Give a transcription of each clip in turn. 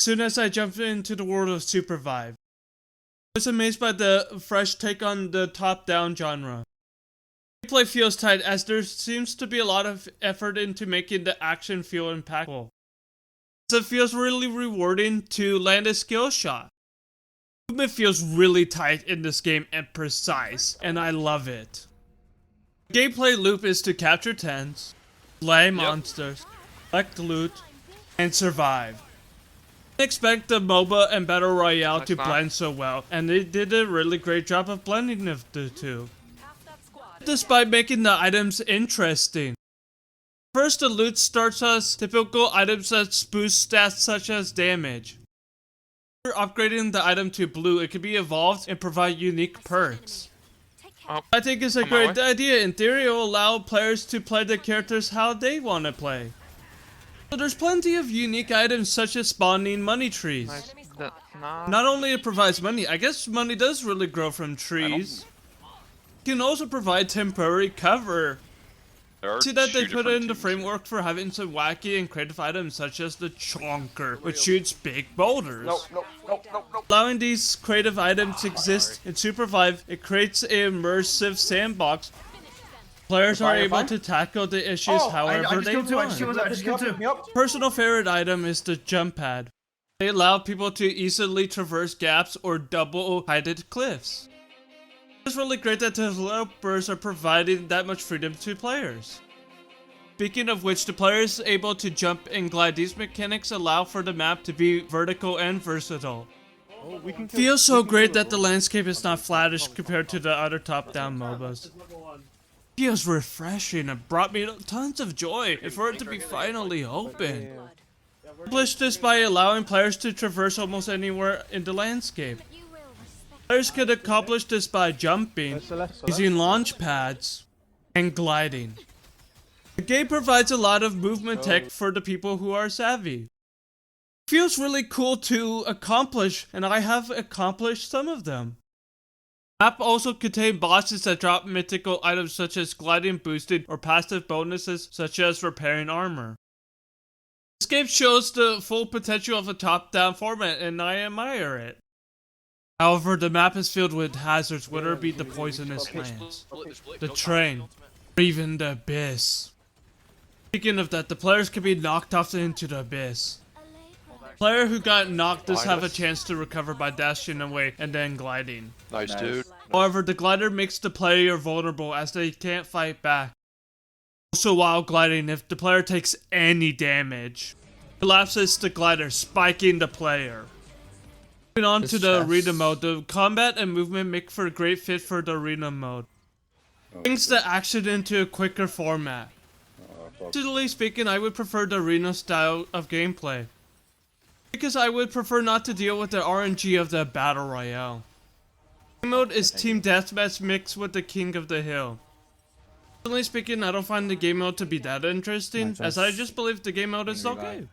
soon as I jumped into the world of Supervive. I was amazed by the fresh take on the top-down genre. Gameplay feels tight as there seems to be a lot of effort into making the action feel impactful. So it feels really rewarding to land a skill shot. Movement feels really tight in this game and precise, and I love it. The gameplay loop is to capture tents, slay monsters, collect loot, and survive. I didn't expect the MOBA and Battle Royale to blend so well, and they did a really great job of blending the two. Despite making the items interesting. First, the loot starts as typical items that boost stats such as damage. After upgrading the item to blue, it can be evolved and provide unique perks. I think it's a great idea. In theory, it will allow players to play the characters how they want to play. So there's plenty of unique items such as spawning money trees. Not only it provides money, I guess money does really grow from trees. It can also provide temporary cover. See that they put in the framework for having some wacky and creative items such as the chonker, which shoots big boulders. Allowing these creative items to exist in Supervive, it creates an immersive sandbox. Players are able to tackle the issues however they want. Personal favorite item is the jump pad. They allow people to easily traverse gaps or double-heighted cliffs. It's really great that the developers are providing that much freedom to players. Speaking of which, the player is able to jump and glide. These mechanics allow for the map to be vertical and versatile. Feels so great that the landscape is not flattish compared to the other top-down MOBAs. Feels refreshing and brought me tons of joy for it to be finally open. Accomplished this by allowing players to traverse almost anywhere in the landscape. Players could accomplish this by jumping, using launch pads, and gliding. The game provides a lot of movement tech for the people who are savvy. It feels really cool to accomplish, and I have accomplished some of them. The map also contains bosses that drop mythical items such as gliding boosted or passive bonuses such as repairing armor. This game shows the full potential of a top-down format, and I admire it. However, the map is filled with hazards, whether it be the poisonous lands, the train, or even the abyss. Speaking of that, the players can be knocked off into the abyss. The player who got knocked does have a chance to recover by dashing away and then gliding. Nice, dude. However, the glider makes the player vulnerable as they can't fight back. Also, while gliding, if the player takes any damage, it collapses the glider, spiking the player. Moving on to the arena mode, the combat and movement make for a great fit for the arena mode. Brings the action into a quicker format. Personally speaking, I would prefer the arena style of gameplay, because I would prefer not to deal with the RNG of the Battle Royale. Game mode is Team Deathmatch mixed with the King of the Hill. Personally speaking, I don't find the game mode to be that interesting, as I just believe the game mode is okay.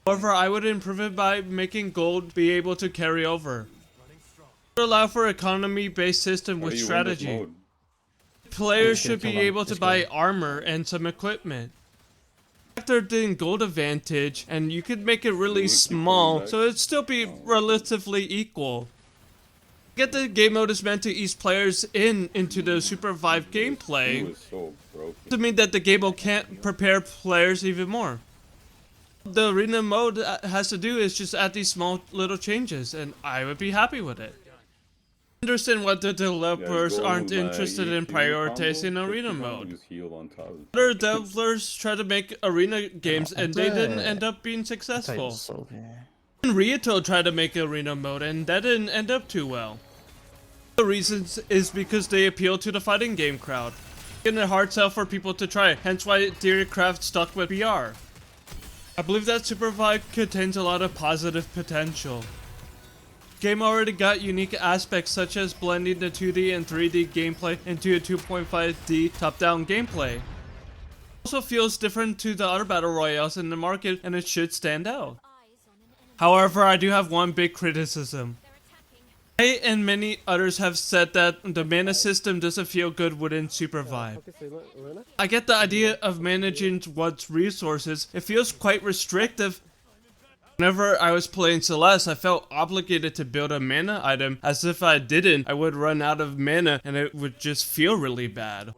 However, I would improve it by making gold be able to carry over. It would allow for economy-based system with strategy. Players should be able to buy armor and some equipment. Factored in gold advantage, and you could make it really small, so it'd still be relatively equal. I get the game mode is meant to ease players into the Supervive gameplay, to mean that the game mode can't prepare players even more. The arena mode has to do is just add these small little changes, and I would be happy with it. I understand why the developers aren't interested in prioritizing arena mode. Other developers try to make arena games and they didn't end up being successful. And Rioto tried to make arena mode and that didn't end up too well. The reasons is because they appeal to the fighting game crowd. It's a hard sell for people to try, hence why Theorycraft stuck with BR. I believe that Supervive contains a lot of positive potential. The game already got unique aspects such as blending the 2D and 3D gameplay into a 2.5D top-down gameplay. It also feels different to the other battle royales in the market and it should stand out. However, I do have one big criticism. I and many others have said that the mana system doesn't feel good within Supervive. I get the idea of managing one's resources, it feels quite restrictive. Whenever I was playing Celeste, I felt obligated to build a mana item, as if I didn't, I would run out of mana and it would just feel really bad.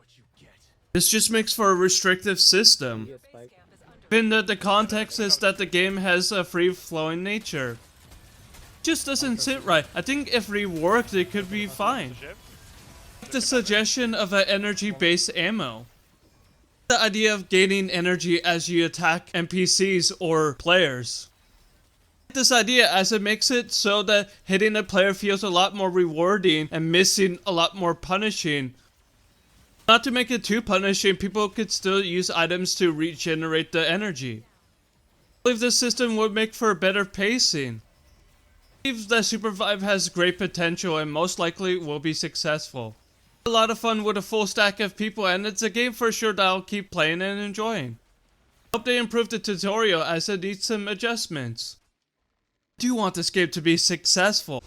This just makes for a restrictive system. Even though the context is that the game has a free-flowing nature. It just doesn't sit right. I think if reworked, it could be fine. The suggestion of an energy-based ammo. The idea of gaining energy as you attack NPCs or players. This idea as it makes it so that hitting a player feels a lot more rewarding and missing a lot more punishing. Not to make it too punishing, people could still use items to regenerate the energy. I believe this system would make for better pacing. I believe that Supervive has great potential and most likely will be successful. A lot of fun with a full stack of people, and it's a game for sure that I'll keep playing and enjoying. I hope they improve the tutorial as it needs some adjustments. I do want this game to be successful.